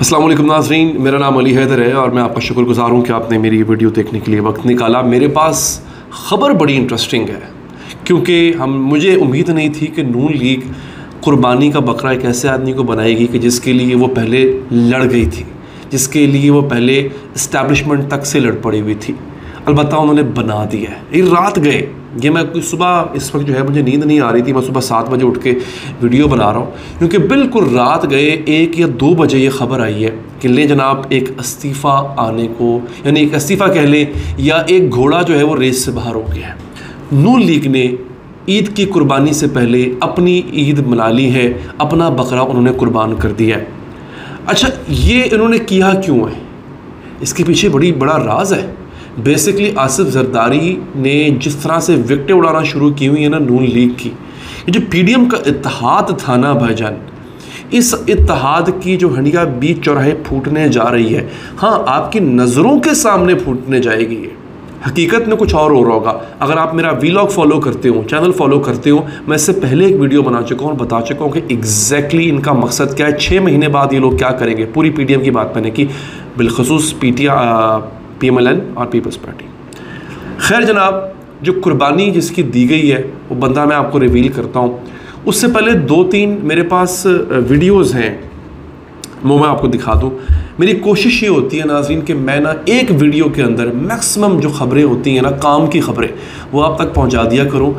अस्सलाम वालेकुम नाज़रीन, मेरा नाम अली हैदर है और मैं आपका शुक्रगुज़ार हूँ कि आपने मेरी ये वीडियो देखने के लिए वक्त निकाला। मेरे पास ख़बर बड़ी इंटरेस्टिंग है क्योंकि मुझे उम्मीद नहीं थी कि नून लीग कुर्बानी का बकरा एक ऐसे आदमी को बनाएगी कि जिसके लिए वो पहले लड़ गई थी, जिसके लिए वो पहले इस्टेब्लिशमेंट तक से लड़ पड़ी हुई थी। अलबत्ता उन्होंने बना दिया है। ये रात गए, ये मैं सुबह इस वक्त जो है मुझे नींद नहीं आ रही थी, मैं सुबह 7 बजे उठ के वीडियो बना रहा हूँ क्योंकि बिल्कुल रात गए 1 या 2 बजे ये ख़बर आई है कि ले जनाब एक इस्तीफ़ा आने को, यानी एक इस्तीफ़ा कह लें या एक घोड़ा जो है वो रेस से बाहर हो गया है। नून लीग ने ईद की कुर्बानी से पहले अपनी ईद मना ली है, अपना बकरा उन्होंने कुर्बान कर दिया है। अच्छा, ये इन्होंने किया क्यों है? इसके पीछे बड़ा राज है। बेसिकली आसिफ जरदारी ने जिस तरह से विकटें उड़ाना शुरू की हुई है ना नून लीग की, ये जो पीडीएम का इत्तेहाद था ना भाईजान, इस इत्तेहाद की जो हंडिया बीच चौराहे फूटने जा रही है, हाँ आपकी नज़रों के सामने फूटने जाएगी। ये हकीकत में कुछ और हो रहा होगा। अगर आप मेरा वीलॉग फॉलो करते हो, चैनल फॉलो करते हो, मैं इससे पहले एक वीडियो बना चुका हूँ और बता चुका हूँ कि एग्जैक्टली इनका मकसद क्या है, 6 महीने बाद ये लोग क्या करेंगे। पूरी पीडीएम की बात मैंने की, बिलखसूस PMLN और पीपल्स पार्टी। खैर जनाब, जो कुर्बानी जिसकी दी गई है वो बंदा मैं आपको रिवील करता हूँ। उससे पहले 2-3 मेरे पास वीडियोस हैं, वो मैं आपको दिखा दूँ। मेरी कोशिश ये होती है नाज़रीन कि मैं ना एक वीडियो के अंदर मैक्सिमम जो ख़बरें होती हैं ना, काम की ख़बरें, वो आप तक पहुँचा दिया करूँ।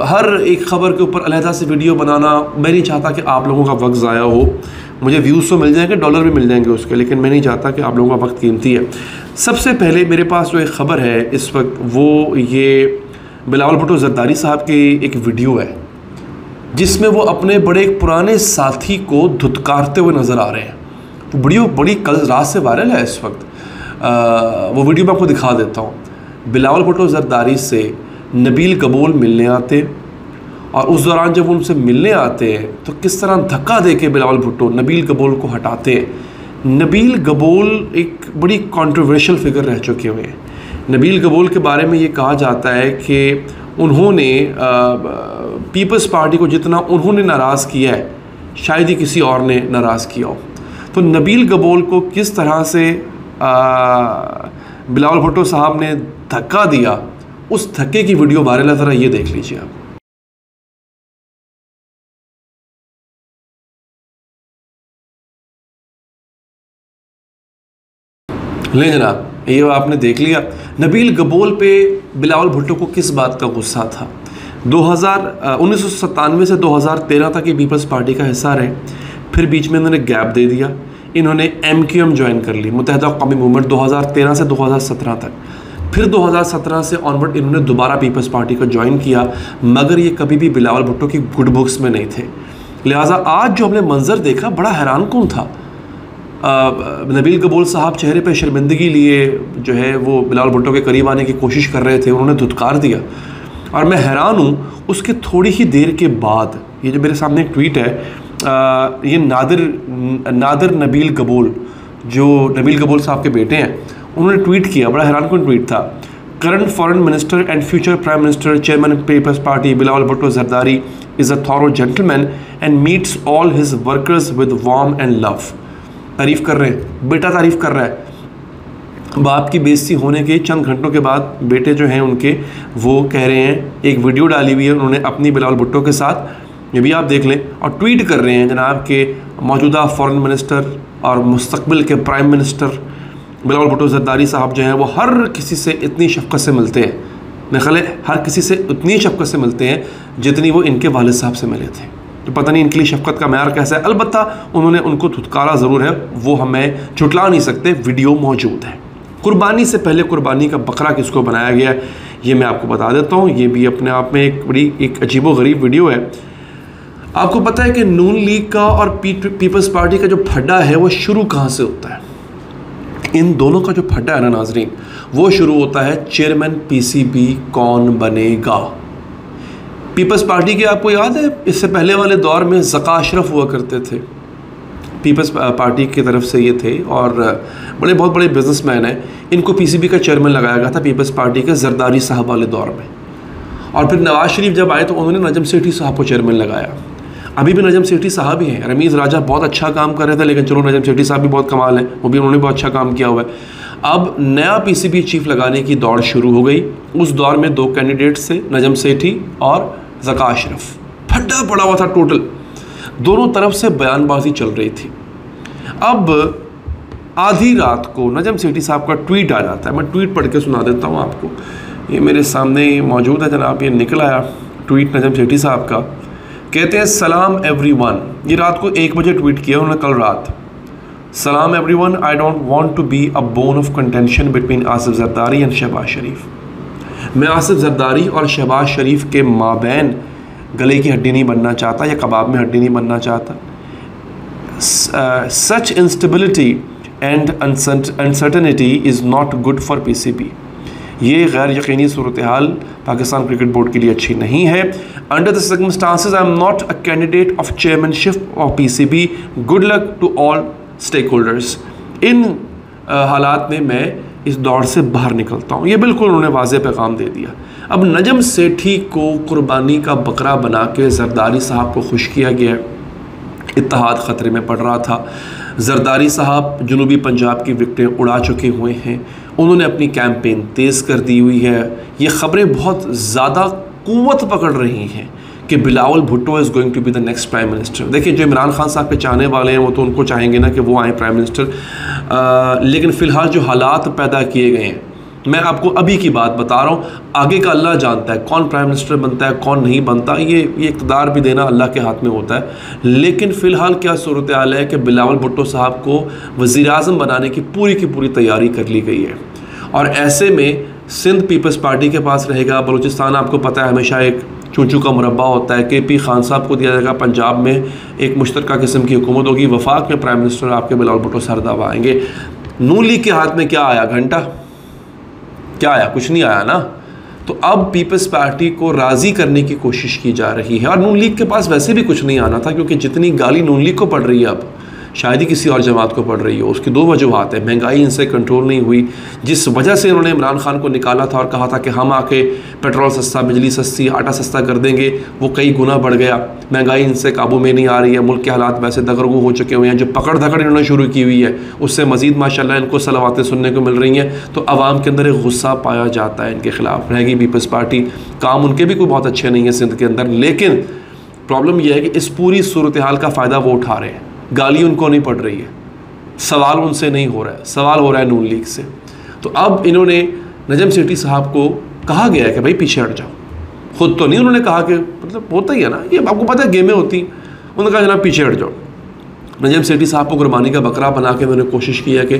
हर एक ख़बर के ऊपर अलहदा से वीडियो बनाना, मैं नहीं चाहता कि आप लोगों का वक्त ज़ाया हो। मुझे व्यूज़ तो मिल जाएंगे, डॉलर भी मिल जाएंगे उसके, लेकिन मैं नहीं चाहता कि आप लोगों का वक्त कीमती है। सबसे पहले मेरे पास जो एक ख़बर है इस वक्त, वो ये बिलावल भुट्टो जरदारी साहब की एक वीडियो है जिसमें वो अपने बड़े एक पुराने साथी को धुतकारते हुए नज़र आ रहे हैं। वो वीडियो बड़ी कल रात से वायरल है इस वक्त। वो वीडियो मैं आपको दिखा देता हूँ। बिलावल भुट्टो जरदारी से नबील कबूल मिलने आते और उस दौरान जब उनसे मिलने आते हैं तो किस तरह धक्का दे के बिलावल भुट्टो नबील कबूल को हटाते हैं। नबील कबूल एक बड़ी कंट्रोवर्शियल फिगर रह चुके हुए हैं। नबील कबूल के बारे में ये कहा जाता है कि उन्होंने पीपल्स पार्टी को जितना उन्होंने नाराज़ किया है, शायद ही किसी और ने नाराज़ किया हो। तो नबील कबूल को किस तरह से बिलावल भुट्टो साहब ने धक्का दिया, उस धक्के की वीडियो वायरल है, ज़रा ये देख लीजिए आप। ले जनाब, ये आपने देख लिया नबील कबूल पे बिलावल भुट्टो को किस बात का गुस्सा था। 1997 से 2013 तक ये पीपल्स पार्टी का हिस्सा रहे, फिर बीच में इन्होंने गैप दे दिया। इन्होंने MQM ज्वाइन कर ली, मुत्तहिदा कौमी मूवमेंट, 2013 से 2017 तक। फिर 2017 से ऑनवर्ड इन्होंने दोबारा पीपल्स पार्टी को ज्वाइन किया, मगर ये कभी भी बिलावल भुट्टो की गुड बुक्स में नहीं थे। लिहाजा आज जो हमने मंजर देखा बड़ा हैरान कौन था। नबील कबूल साहब चेहरे पे शर्मिंदगी लिए जो है वो बिलावल भुट्टो के करीब आने की कोशिश कर रहे थे, उन्होंने धुतकार दिया। और मैं हैरान हूँ, उसके थोड़ी ही देर के बाद ये जो मेरे सामने एक ट्वीट है, ये नादिर नबील कबूल, जो नबील कबूल साहब के बेटे हैं, उन्होंने ट्वीट किया। बड़ा हैरान कौन ट्वीट था। Current foreign minister and future prime minister chairman peoples party Bilawal Bhutto Zardari is a thorough gentleman and meets all his workers with warm and love. तारीफ़ कर रहे हैं, बेटा तारीफ़ कर रहा है। बाप की बेइज्जती होने के चंद घंटों के बाद बेटे जो हैं उनके, वो कह रहे हैं, एक वीडियो डाली हुई है उन्होंने अपनी बिलावल भुट्टो के साथ, ये भी आप देख लें, और ट्वीट कर रहे हैं जनाब के मौजूदा फॉरेन मिनिस्टर और मुस्तकबिल के प्राइम मिनिस्टर बिलावल भुट्टो जरदारी साहब जो हैं वो हर किसी से इतनी शफ़क़त से मिलते हैं, मेरे ख्याल है हर किसी से उतनी शफ़क़त से मिलते हैं जितनी वो इनके वालिद साहब से मिले थे। तो पता नहीं इनके लिए शफ़क़त का म्यार कैसा है। अलबत्ता उन्होंने उनको धुतकारा ज़रूर है, वो हमें झुटला नहीं सकते, वीडियो मौजूद है। कुर्बानी से पहले कुर्बानी का बकरा किसको बनाया गया है ये मैं आपको बता देता हूँ। ये भी अपने आप में एक अजीबोगरीब वीडियो है। आपको पता है कि नून लीग का और पीपल्स पार्टी का जो फड्डा है वो शुरू कहाँ से होता है? इन दोनों का जो फड्डा है ना नाजरीन, वो शुरू होता है चेयरमैन PCB कौन बनेगा। पीपल्स पार्टी के आपको याद है, इससे पहले वाले दौर में ज़का अशरफ हुआ करते थे, पीपल्स पार्टी की तरफ से ये थे और बहुत बड़े बिजनेसमैन हैं। इनको PCB का चेयरमैन लगाया गया था पीपल्स पार्टी के जरदारी साहब वाले दौर में। और फिर नवाज शरीफ जब आए तो उन्होंने नजम सेठी साहब को चेयरमैन लगाया। अभी भी नजम सेठी साहब ही हैं। रमीज़ राजा बहुत अच्छा काम कर रहे थे, लेकिन चलो नजम सेठी साहब भी बहुत कमाल है, वो भी उन्होंने बहुत अच्छा काम किया हुआ है। अब नया पीसीबी चीफ लगाने की दौड़ शुरू हो गई। उस दौर में 2 कैंडिडेट्स थे, नजम सेठी और ज़का अशरफ। फड्डा पड़ा हुआ था टोटल, दोनों तरफ से बयानबाजी चल रही थी। अब आधी रात को नजम सेठी साहब का ट्वीट आ जाता है। मैं ट्वीट पढ़ के सुना देता हूँ आपको, ये मेरे सामने मौजूद है जनाब। ये निकल आया ट्वीट नजम सेठी साहब का। कहते हैं सलाम एवरीवन, ये रात को 1 बजे ट्वीट किया उन्होंने कल रात। सलाम everyone, I don't want to be a bone of contention between Asif Zardari and Shehbaz Sharif. मैं आसिफ जरदारी और शहबाज शरीफ के माबैन गले की हड्डी नहीं बनना चाहता या कबाब में हड्डी नहीं बनना चाहता। Such instability and uncertainty is not good for PCB. ये गैर यकीनी सूरत हाल पाकिस्तान क्रिकेट बोर्ड के लिए अच्छी नहीं है। Under the circumstances I am not a candidate of chairmanship of PCB. Good luck to all stakeholders. इन हालात में मैं इस दौड़ से बाहर निकलता हूँ। ये बिल्कुल उन्होंने वाज़ेह पैगाम दे दिया। अब नजम सेठी को कुर्बानी का बकरा बना के जरदारी साहब को खुश किया गया। इत्तेहाद ख़तरे में पड़ रहा था। जरदारी साहब जनूबी पंजाब की विकटें उड़ा चुके हुए हैं, उन्होंने अपनी कैंपेन तेज़ कर दी हुई है। ये ख़बरें बहुत ज़्यादा क़ुव्वत पकड़ रही हैं कि Bilawal Bhutto is going to be the next prime minister. देखिए, जो इमरान खान साहब के चाहने वाले हैं वो तो उनको चाहेंगे ना कि वो आए प्राइम मिनिस्टर, लेकिन फ़िलहाल जो हालात पैदा किए गए हैं, मैं आपको अभी की बात बता रहा हूँ। आगे का अल्लाह जानता है कौन प्राइम मिनिस्टर बनता है कौन नहीं बनता, ये इक़्तिदार भी देना अल्लाह के हाथ में होता है। लेकिन फ़िलहाल क्या सूरत हाल है कि बिलावल भुट्टो साहब को वज़ीर-ए-आज़म बनाने की पूरी तैयारी कर ली गई है। और ऐसे में सिंध पीपल्स पार्टी के पास रहेगा, बलूचिस्तान आपको पता है हमेशा एक चूचू का मुरब्बा होता है। KP खान साहब को दिया जाएगा, पंजाब में एक मुश्तरका किस्म की हुकूमत होगी, वफाक में प्राइम मिनिस्टर आपके बिलावल भुट्टो सरदाब आएंगे। नून लीग के हाथ में क्या आया, घंटा क्या आया, कुछ नहीं आया ना। तो अब पीपल्स पार्टी को राज़ी करने की कोशिश की जा रही है। और नून लीग के पास वैसे भी कुछ नहीं आना था, क्योंकि जितनी गाली नून लीग को पड़ रही है अब शायद ही किसी और जमात को पड़ रही हो। उसकी 2 वजूहात है। महंगाई इनसे कंट्रोल नहीं हुई, जिस वजह से इन्होंने इमरान खान को निकाला था और कहा था कि हम आके पेट्रोल सस्ता, बिजली सस्ती, आटा सस्ता कर देंगे, वो कई गुना बढ़ गया। महंगाई इनसे काबू में नहीं आ रही है, मुल्क के हालात वैसे दगरगू हो चुके हुए हैं। जो पकड़ धकड़ इन्होंने शुरू की हुई है उससे मज़ीद माशाल्लाह इनको सलावातें सुनने को मिल रही हैं। तो आवाम के अंदर एक गुस्सा पाया जाता है इनके ख़िलाफ़। रहेगी पीपल्स पार्टी, काम उनके भी कोई बहुत अच्छे नहीं है सिंध के अंदर, लेकिन प्रॉब्लम यह है कि इस पूरी सूरत हाल का फ़ायदा वो उठा रहे हैं। गाली उनको नहीं पड़ रही है, सवाल उनसे नहीं हो रहा है, सवाल हो रहा है नून लीग से। तो अब इन्होंने नजम सेठी साहब को कहा गया है कि भाई पीछे हट जाओ। खुद तो नहीं उन्होंने कहा, कि मतलब होता ही है ना, ये आपको पता है गेमें होती। उन्होंने कहा जनाब पीछे हट जाओ। नजम सेठी साहब को कुर्बानी का बकरा बना के उन्होंने कोशिश किया कि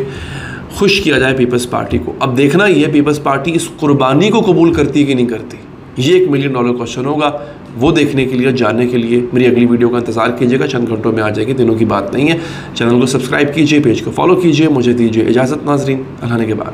खुश किया जाए पीपल्स पार्टी को। अब देखना ही है पीपल्स पार्टी इस कुर्बानी को कबूल करती है कि नहीं करती। ये $1 मिलियन क्वेश्चन होगा। वो देखने के लिए, जानने के लिए मेरी अगली वीडियो का इंतजार कीजिएगा। चंद घंटों में आ जाएगी, दिनों की बात नहीं है। चैनल को सब्सक्राइब कीजिए, पेज को फॉलो कीजिए। मुझे दीजिए इजाज़त नाज़रीन, अल्लाह के बाद।